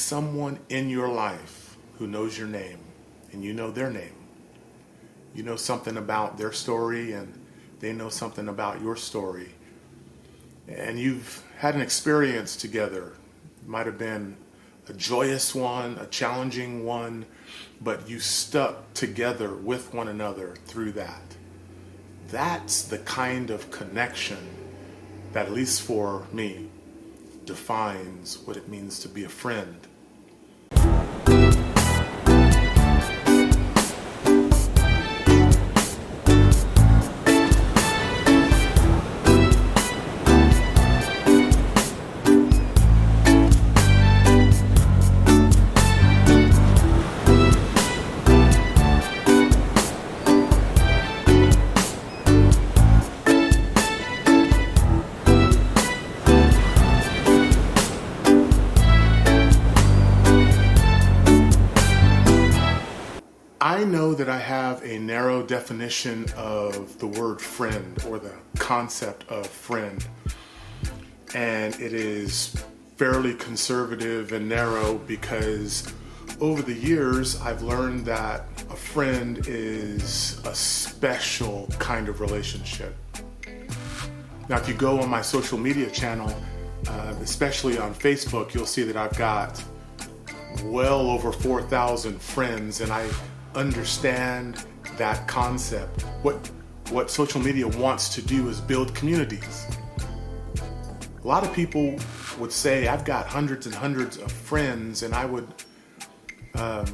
someone in your life who knows your name and you know their name. You know something about their story and they know something about your story. And you've had an experience together. It might have been a joyous one, a challenging one, but you stuck together with one another through that. That's the kind of connection that, at least for me, defines what it means to be a friend. I know that I have a narrow definition of the word friend or the concept of friend, and it is fairly conservative and narrow because over the years I've learned that a friend is a special kind of relationship. Now, if you go on my social media channel, especially on Facebook, you'll see that I've got well over 4,000 friends, and I understand that concept. What social media wants to do is build communities. A lot of people would say, I've got hundreds and hundreds of friends, and I would, I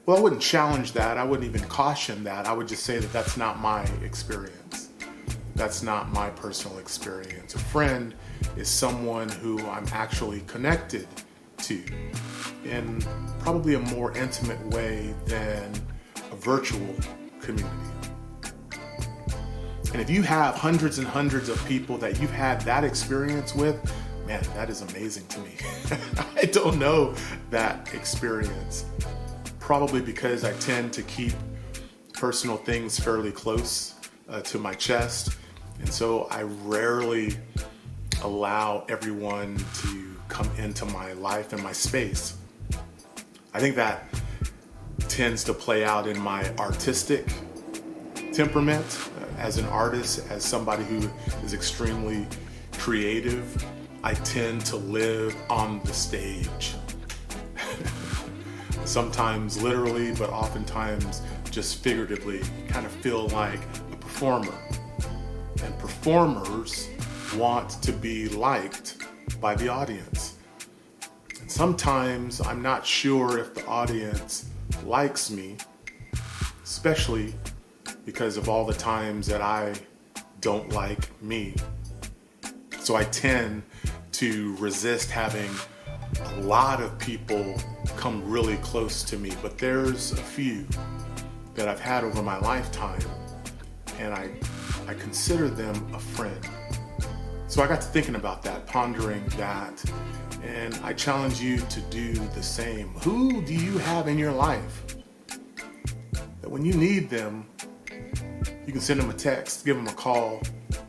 wouldn't challenge that. I wouldn't even caution that. I would just say that that's not my experience. That's not my personal experience. A friend is someone who I'm actually connected to in probably a more intimate way than a virtual community. And if you have hundreds and hundreds of people that you've had that experience with, man, that is amazing to me. I don't know that experience, probably because I tend to keep personal things fairly close to my chest. And so I rarely allow everyone to come into my life and my space. I think that tends to play out in my artistic temperament as an artist, as somebody who is extremely creative. I tend to live on the stage. Sometimes literally, but oftentimes just figuratively, kind of feel like a performer. And performers want to be liked by the audience. And sometimes I'm not sure if the audience likes me, especially because of all the times that I don't like me. So I tend to resist having a lot of people come really close to me, but there's a few that I've had over my lifetime, and I consider them a friend. So I got to thinking about that, pondering that, and I challenge you to do the same. Who do you have in your life that when you need them, you can send them a text, give them a call,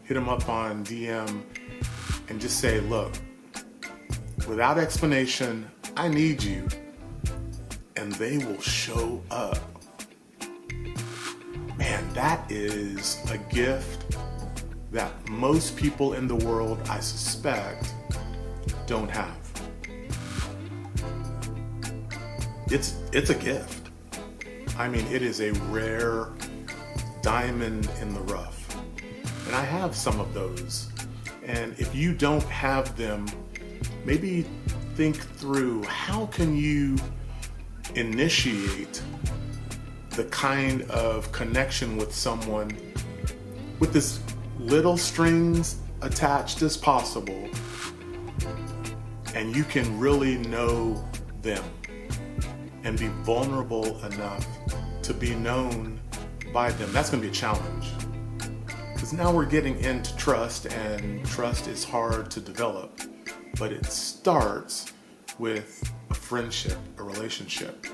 hit them up on DM, and just say, look, without explanation, I need you, and they will show up. Man, that is a gift that most people in the world, I suspect, don't have. It's a gift. I mean, it is a rare diamond in the rough. And I have some of those. And if you don't have them, maybe think through, how can you initiate the kind of connection with someone with as little strings attached as possible, and you can really know them and be vulnerable enough to be known by them. That's going to be a challenge, because now we're getting into trust, and trust is hard to develop, but it starts with a friendship, a relationship.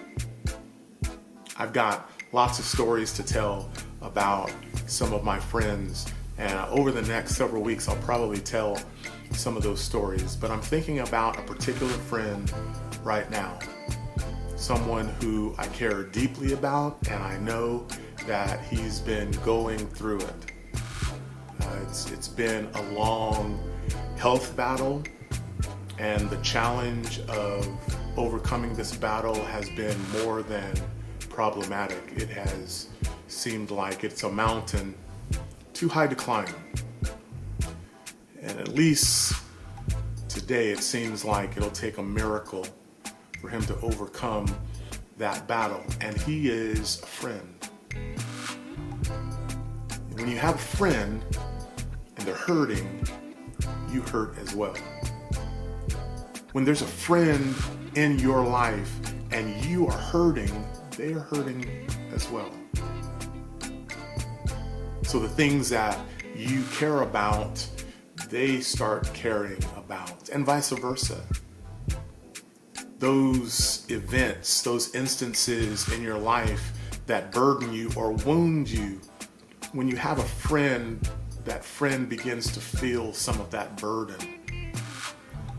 I've got lots of stories to tell about some of my friends, and over the next several weeks I'll probably tell some of those stories, but I'm thinking about a particular friend right now. Someone who I care deeply about, and I know that he's been going through it. It's been a long health battle, and the challenge of overcoming this battle has been more than problematic. It has seemed like it's a mountain too high to climb. And at least today it seems like it'll take a miracle for him to overcome that battle. And he is a friend. And when you have a friend and they're hurting, you hurt as well. When there's a friend in your life and you are hurting, they are hurting as well. So the things that you care about, they start caring about, and vice versa. Those events, those instances in your life that burden you or wound you, when you have a friend, that friend begins to feel some of that burden.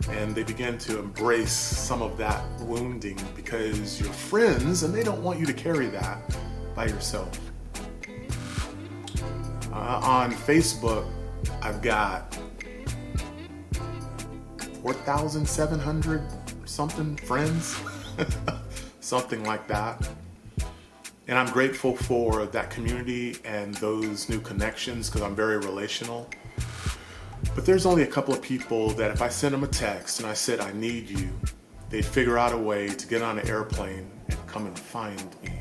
And they begin to embrace some of that wounding because you're friends and they don't want you to carry that by yourself. On Facebook, I've got 4,700 something friends, something like that. And I'm grateful for that community and those new connections because I'm very relational. But there's only a couple of people that if I sent them a text and I said, I need you, they'd figure out a way to get on an airplane and come and find me.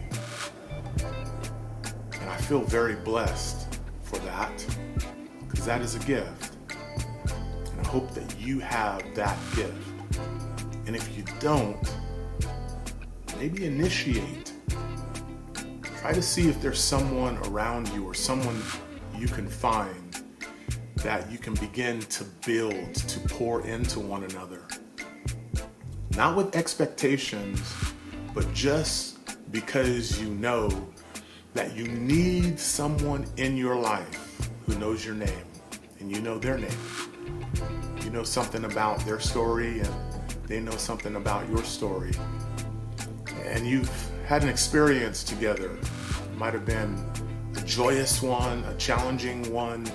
And I feel very blessed for that because that is a gift. And I hope that you have that gift. And if you don't, maybe initiate. Try to see if there's someone around you or someone you can find that you can begin to build, to pour into one another. Not with expectations, but just because you know that you need someone in your life who knows your name and you know their name. You know something about their story and they know something about your story. And you've had an experience together. It might have been a joyous one, a challenging one,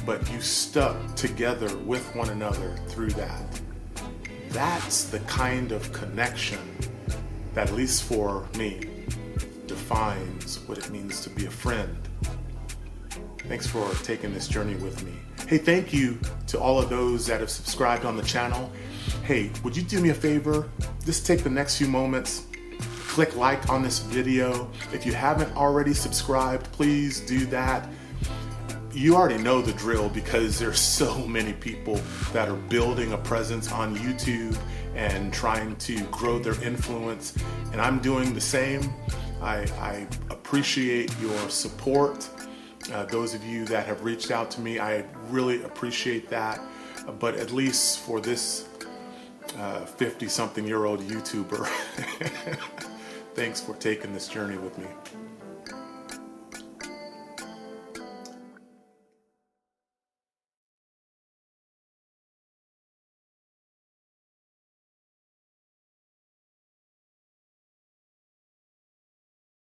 but you stuck together with one another through that. That's the kind of connection that, at least for me, defines what it means to be a friend. Thanks for taking this journey with me. Hey, thank you to all of those that have subscribed on the channel. Hey, would you do me a favor? Just take the next few moments, click like on this video. If you haven't already subscribed, please do that. You already know the drill because there's so many people that are building a presence on YouTube and trying to grow their influence, and I'm doing the same. I appreciate your support. Those of you that have reached out to me, I really appreciate that. But at least for this 50-something-year-old YouTuber, thanks for taking this journey with me.